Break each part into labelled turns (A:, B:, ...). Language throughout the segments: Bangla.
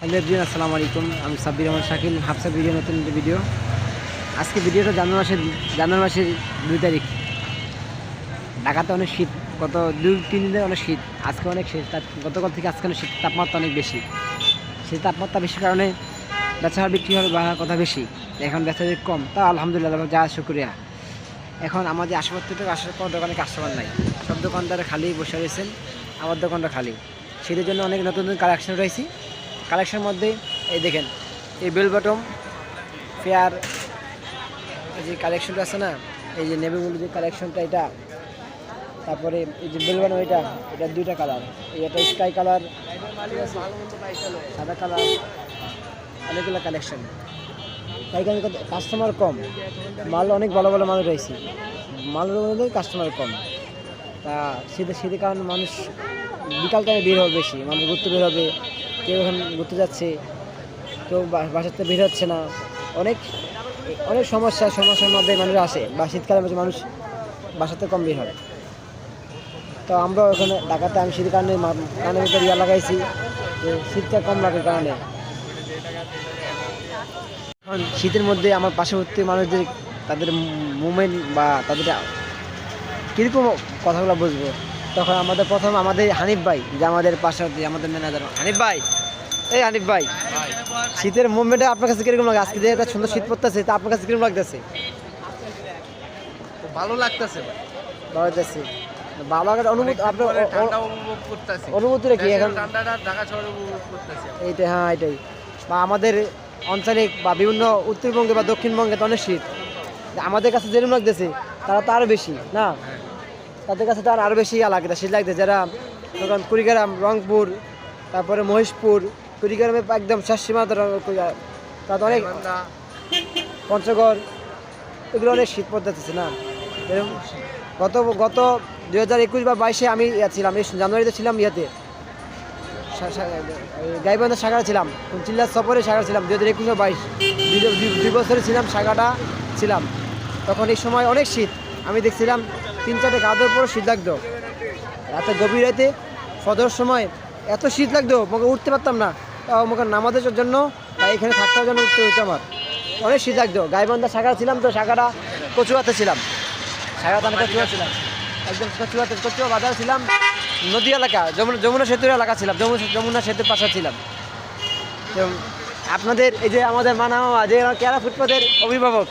A: হ্যালো এভরিওয়ান, আসসালামু আলাইকুম। আমি সাব্বির রহমান শাকিল, হাফসা ভিডিও, নতুন একটা ভিডিও। আজকে ভিডিওটা জানুয়ারি মাসের 2 তারিখ। ঢাকাতে অনেক শীত, গত 2-3 দিন ধরে অনেক শীত। আজকে অনেক শীত, গতকাল থেকে আজকে অনেক শীত, তাপমাত্রা অনেক বেশি। সেই তাপমাত্রা বেশির কারণে বেচা বিক্রি হওয়ার কথা বেশি, এখন বেচা বিক্রি কম। তা আলহামদুলিল্লাহ, যা শুকরিয়া। এখন আমাদের আশেপাশে থেকে আসার কোনো দোকানে কাস্টমার নাই, সব দোকানদার খালি বসে রয়েছেন, আমার দোকানটা খালি। শীতের জন্য অনেক নতুন নতুন কালেকশন রয়েছে। কালেকশনের মধ্যে এই দেখেন, এই বেল বটম ফেয়ার যে কালেকশনটা আছে না, এই যে নেভি ব্লু যে কালেকশনটা, এটা তারপরে এই যে বেল বটম, এটা 2টা কালার, এটা স্কাই কালার, সাদা কালার, অনেকগুলো কালেকশন। তাই কারণে কাস্টমার কম, মাল অনেক ভালো ভালো মাল রয়েছে, মালের মধ্যে কাস্টমার কম। তা শীতের কারণে মানুষ বিকাল টাইমে বের হবে বেশি, মানুষ ঘুরতে বের হবে, কেউ এখন ঘুরতে যাচ্ছে, কেউ বাসাতে বের হচ্ছে না। অনেক অনেক সমস্যার মধ্যে মানুষ আসে, বা শীতকালের মধ্যে মানুষ বাসাতে কম বের হয়। তো আমরা ওখানে ঢাকাতে আমি শীতের কারণে কানের ভিতরে লাগাইছি, যে শীতটা কম লাগার কারণে। কারণ শীতের মধ্যে আমার পার্শ্ববর্তী মানুষদের, তাদের মুভমেন্ট বা তাদের কীরকম কথাগুলো বুঝবো, তখন প্রথম আমাদের হানিফ ভাই, যে আমাদের পার্শ্ববর্তী, আমাদের ম্যানেজার হানিফ ভাই। এই হানিফ ভাই, শীতের মুভমেন্টে আপনার কাছে কিরকম লাগে? আজকে যে একটা সুন্দর শীত পড়তেছে, তা আপনার কাছে কিরকম লাগতেছে?
B: ভালো লাগতেছে,
A: ভালো লাগতেছে। ভালো লাগার অনুভূতি, আপনার
B: ঠান্ডা উপভোগ করতেছি।
A: অনুভূতিটা কি এখন?
B: ঠান্ডাটা ঢাকা শহরে উপভোগ করতেছি।
A: এইটাই, হ্যাঁ এটাই। বা আমাদের আঞ্চলিক বা বিভিন্ন উত্তরবঙ্গে বা দক্ষিণবঙ্গে তো অনেক শীত, আমাদের কাছে যেরকম লাগতেছে তারা তো আরও বেশি না, তাদের কাছে তো আরও বেশি লাগে, শীত লাগতেছে। যারা ধরুন কুড়িগ্রাম, রংপুর, তারপরে মহিষপুর, কুড়িগ্রামে একদম শেষ সীমা, তারা অনেক, পঞ্চগড়, এগুলো অনেক শীত পড়তেছে না। এরকম গত গত 2021 বা 22-এ আমি ছিলাম, এই জানুয়ারিতে ছিলাম ইয়াতে, গাইবান্ধা সাগরে ছিলাম, চিল্লার সফরে সাগরে ছিলাম 2021 বা 22, 2 বছরে ছিলাম, সাগাটা ছিলাম। তখন এই সময় অনেক শীত, আমি দেখছিলাম 3-4টে গাছের পরও শীত লাগতো। রাতে গভীর রাতে ফজর সময় এত শীত লাগতো, আমাকে উঠতে পারতাম না। আমাকে নামাজের জন্য বা এখানে থাকতে জন্য উঠতে হতো, আমার অনেক শীত লাগতো। গাইবান্ধা সাগরা ছিলাম, তো সাগাটা কচুয়াতে ছিলাম, সাগাটা কচুয়া ছিলাম, একদম কচুয়া বাজার ছিলাম, নদী এলাকা, যমুনা সেতুর এলাকা ছিলাম, যমুনা সেতুর পাশে ছিলাম। এবং আপনাদের এই যে আমাদের মামা, যে কেয়ারা ফুটপাতের অভিভাবক,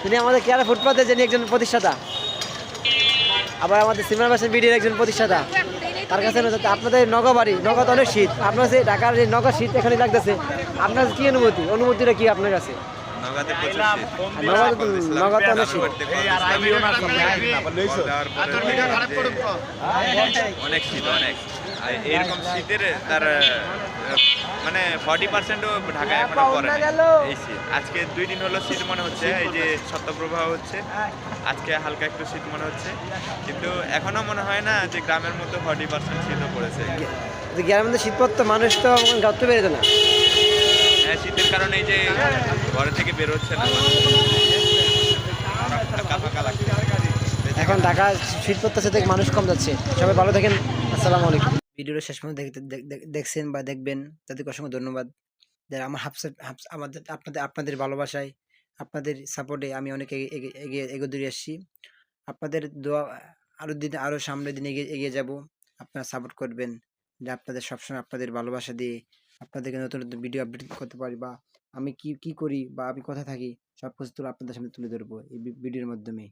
A: তিনি আমাদের কেয়ারা ফুটপাতের যিনি একজন প্রতিষ্ঠাতা, আবার আমাদের সিনেমাবাসের বিডির একজন প্রতিষ্ঠাতা। তার কাছে আপনাদের নগবাড়ি, নগদ অনেক শীত, আপনার কাছে ঢাকার যে নগদ শীত এখানে লাগতেছে, আপনার কি অনুভূতিটা কি আপনার কাছে? নগদ অনেক শীত,
C: অনেক শীত, অনেক এরকম শীতের তার মানে 40%ও ঢাকায় এখনো পড়ে নাই এই শীত। আজকে 2 দিন হলো শীত মনে হচ্ছে, এই যে শৈত্যপ্রবাহ হচ্ছে, আজকে হালকা একটু শীত মনে হচ্ছে, কিন্তু এখনো মনে হয় না যে গ্রামের মধ্যে 40% শীতও পড়েছে।
A: গ্রামের মধ্যে শীত পড়তো, মানুষ তো গাঁতে বেরোতো না।
C: হ্যাঁ, শীতের কারণে এই যে ঘরে থেকে বের হচ্ছে না,
A: এখন ঢাকা শীত পড়তেছে, দেখে মানুষ কম যাচ্ছে। সবাই ভালো থাকেন, আসসালামু আলাইকুম। ভিডিওটা শেষ পর্যন্ত দেখছেন বা দেখবেন, তাদেরকে অসংখ্য ধন্যবাদ। যারা আমার আপনাদের ভালোবাসায়, আপনাদের সাপোর্টে আমি অনেক এগিয়ে আসছি। আপনাদের দোয়া আরো সামনের দিন এগিয়ে যাব। আপনারা সাপোর্ট করবেন, যে আপনাদের সবসময় আপনাদের ভালোবাসা দিয়ে আপনাদেরকে নতুন নতুন ভিডিও আপডেট করতে পারি, বা আমি কি করি বা আমি কোথায় থাকি, সব কিছু আপনাদের সামনে তুলে ধরবো এই ভিডিওর মাধ্যমে।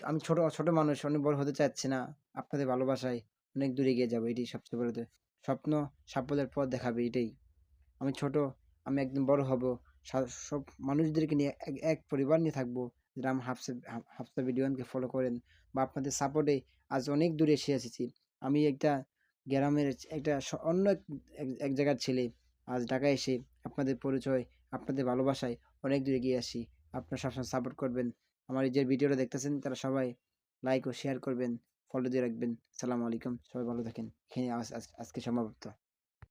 A: আমি ছোট ছোট মানুষ, অনেক বড় হতে চাচ্ছি না। আপনাদের ভালোবাসায় অনেক দূরে এগিয়ে যাবো, এটাই সবচেয়ে বড় স্বপ্ন। সাফল্যের পথ দেখাবে এটাই। আমি ছোট, আমি একদম বড় হব, সব মানুষদেরকে নিয়ে এক পরিবার নিয়ে থাকবো। যারা আমার হাফসা ভিডিওকে ফলো করেন, বা আপনাদের সাপোর্টে আজ অনেক দূরে এসেছি। আমি একটা গ্রামের একটা অন্য এক জায়গার ছেলে, আজ ঢাকায় এসে আপনাদের পরিচয়, আপনাদের ভালোবাসায় অনেক দূরে এগিয়ে আসি। আপনারা সবসময় সাপোর্ট করবেন। আমার এই যে ভিডিওটা দেখতেছেন, তারা সবাই লাইক ও শেয়ার করবেন, ফলো দিয়ে রাখবেন। সালামু আলাইকুম, সবাই ভালো থাকেন। এখানে আজকে সমাপ্ত।